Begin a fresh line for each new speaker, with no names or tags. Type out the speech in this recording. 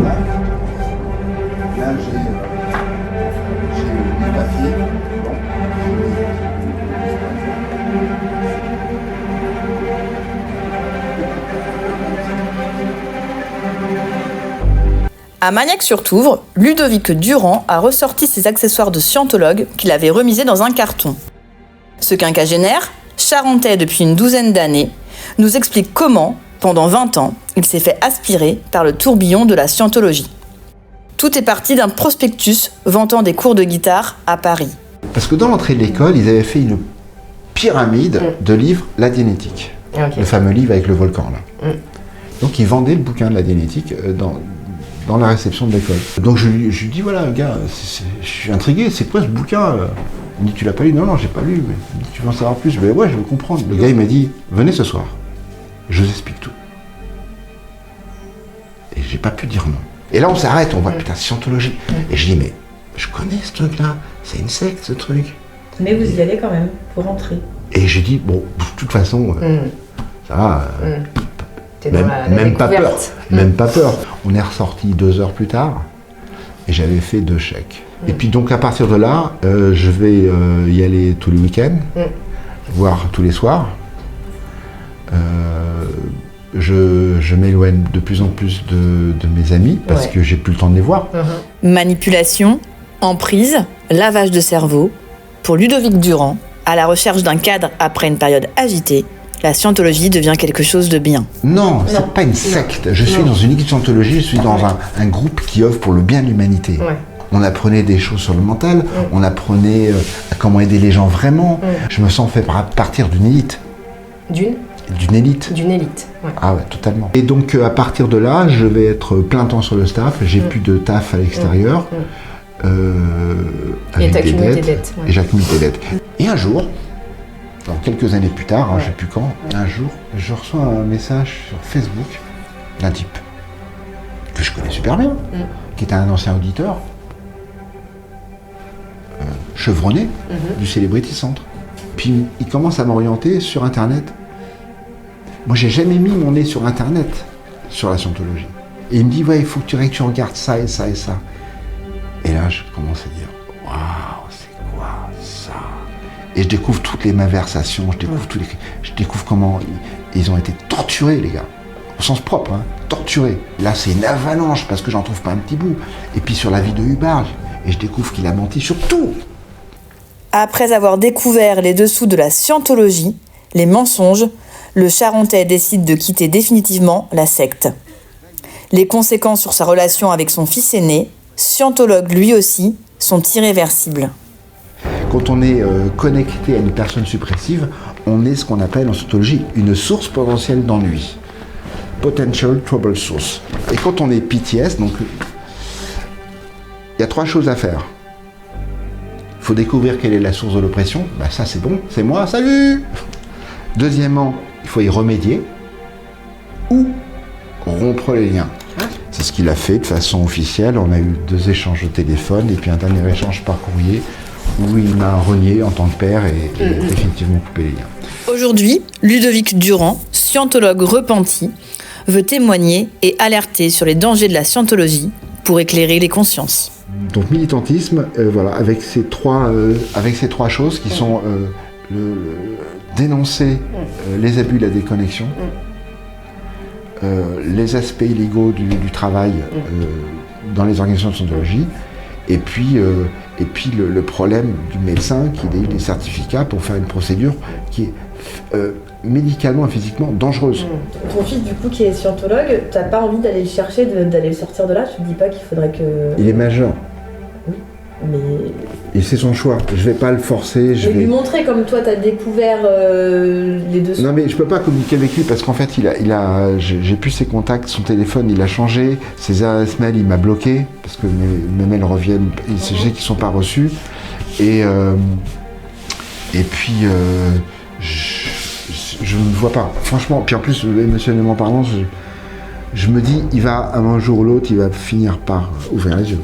Là, j'ai les papiers.
À Magnac-sur-Touvre, Ludovic Durand a ressorti ses accessoires de scientologue qu'il avait remisés dans un carton. Ce quinquagénaire, charentais depuis une douzaine d'années, nous explique comment, pendant 20 ans, il s'est fait aspirer par le tourbillon de la scientologie. Tout est parti d'un prospectus vantant des cours de guitare à Paris.
Parce que dans l'entrée de l'école, ils avaient fait une pyramide de livres, la Dianétique. Le fameux livre avec le volcan, là. Donc ils vendaient le bouquin de la Dianétique dans la réception de l'école. Donc je lui dis, voilà, gars, je suis intrigué, c'est quoi ce bouquin? Il me dit, tu l'as pas lu? Non, j'ai pas lu, mais il me dit, tu veux en savoir plus? Mais ouais, je veux comprendre. Le gars, il m'a dit, venez ce soir, je vous explique tout. Et j'ai pas pu dire non. Et là, on s'arrête, on voit, putain, scientologie. Et je dis, mais je connais ce truc-là, c'est une secte, ce truc.
Mais vous y allez quand même, pour rentrer.
Et j'ai dit, bon, de toute façon, ça va. Même pas peur, même pas peur. On est ressorti 2 heures plus tard et j'avais fait 2 chèques. Et puis donc à partir de là, je vais y aller tous les week-ends, voire tous les soirs. Je m'éloigne de plus en plus de mes amis parce que j'ai plus le temps de les voir.
Manipulation, emprise, lavage de cerveau. Pour Ludovic Durand, à la recherche d'un cadre après une période agitée, la scientologie devient quelque chose de bien.
Non, c'est pas une secte. Je suis dans une équipe de scientologie, je suis dans un groupe qui œuvre pour le bien de l'humanité. On apprenait des choses sur le mental, on apprenait comment aider les gens vraiment. Je me sens fait partir d'une élite. D'une élite.
D'une élite,
Ah ouais, totalement. Et donc à partir de là, je vais être plein temps sur le staff, j'ai plus de taf à l'extérieur.
Et t'accumules tes dettes.
Et j'accumule tes dettes. Et un jour, quelques années plus tard, je ne sais plus quand, un jour, je reçois un message sur Facebook d'un type que je connais super bien, qui était un ancien auditeur, chevronné, du Celebrity Centre. Puis il commence à m'orienter sur Internet. Moi, j'ai jamais mis mon nez sur Internet, sur la scientologie. Et il me dit, ouais, il faut que tu regardes ça et ça et ça. Et là, je commence à dire, waouh, c'est quoi ça? Et je découvre toutes les malversations, je découvre comment ils ont été torturés, les gars. Au sens propre, torturés. Là, c'est une avalanche parce que j'en trouve pas un petit bout. Et puis sur la vie de Hubbard, et je découvre qu'il a menti sur tout.
Après avoir découvert les dessous de la scientologie, les mensonges, le Charentais décide de quitter définitivement la secte. Les conséquences sur sa relation avec son fils aîné, scientologue lui aussi, sont irréversibles.
Quand on est connecté à une personne suppressive, on est ce qu'on appelle en scientologie une source potentielle d'ennui. Potential Trouble Source. Et quand on est PTS, donc il y a 3 choses à faire. Il faut découvrir quelle est la source de l'oppression. Ça c'est bon, c'est moi, salut. Deuxièmement, il faut y remédier ou rompre les liens. C'est ce qu'il a fait de façon officielle. On a eu 2 échanges de téléphone et puis un dernier échange par courrier où il m'a renié en tant que père et définitivement coupé les liens.
Aujourd'hui, Ludovic Durand, scientologue repenti, veut témoigner et alerter sur les dangers de la scientologie pour éclairer les consciences.
Donc militantisme, voilà, avec ces 3 choses qui sont dénoncer les abus, la déconnexion, les aspects illégaux du travail dans les organisations de scientologie, et puis le problème du médecin qui a eu des certificats pour faire une procédure qui est médicalement et physiquement dangereuse.
Ton fils, du coup, qui est scientologue, t'as pas envie d'aller le chercher, d'aller le sortir de là? Tu te dis pas qu'il faudrait que...
Il est majeur.
Oui, mais...
Et c'est son choix. Je vais pas le forcer. Je vais
lui montrer comme toi t'as découvert les dessous.
Non mais je peux pas communiquer avec lui parce qu'en fait j'ai plus ses contacts, son téléphone il a changé, ses adresses mail il m'a bloqué parce que mes mails reviennent, je sais qu'ils sont pas reçus et puis je ne vois pas. Franchement, puis en plus émotionnellement parlant, je me dis il va un jour ou l'autre il va finir par ouvrir les yeux.